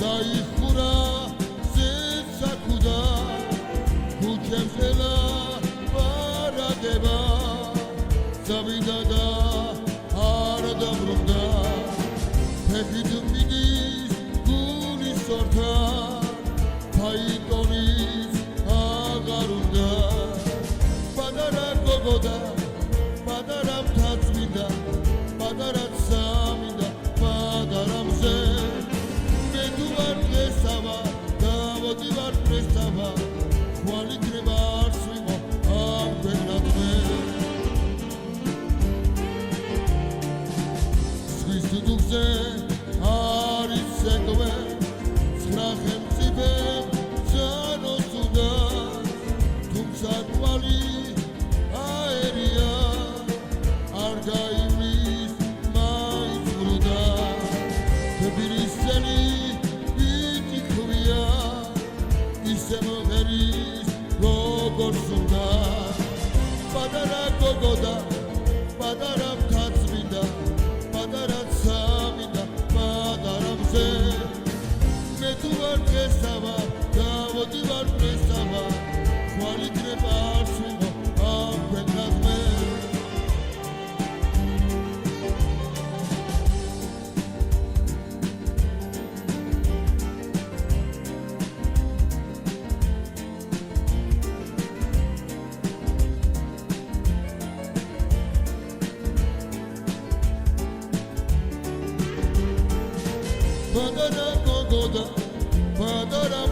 დაიხურა ზეცაკუდა გუჩემს ელა პარადება ზავიდა და არ დაბრუნდა ფეხით მიდის გულის სორთა ფაიტონის აღარ უნდა პატარა გოგო და პატარა მთაწმინდა პატარა სამინდა პატარა მზე მე თუ ვარ დღესავა დავოდივარ პრესავა ხვალ იქნება არც ვიყო ამ ქვეყნად მე ზღვის დუდუხზე არის სეკვე ცხრა ხელმწიფე ძანოს უნდა თუმცა კვალი აერია არ გაივლის მაინც ბრუდა თბილისელი ვიჭი ქვია ისე მოღერის როგორც უნდა პატარა გოგო და პატარა მთაწმინდა პატარა სამინდა პატარა მზე მე თუ ვარ დღესავა დავოდივარ პრესავა ხვალ იქნება არც ვიყო ამ ქვეყნად მე Padara gogoda, padara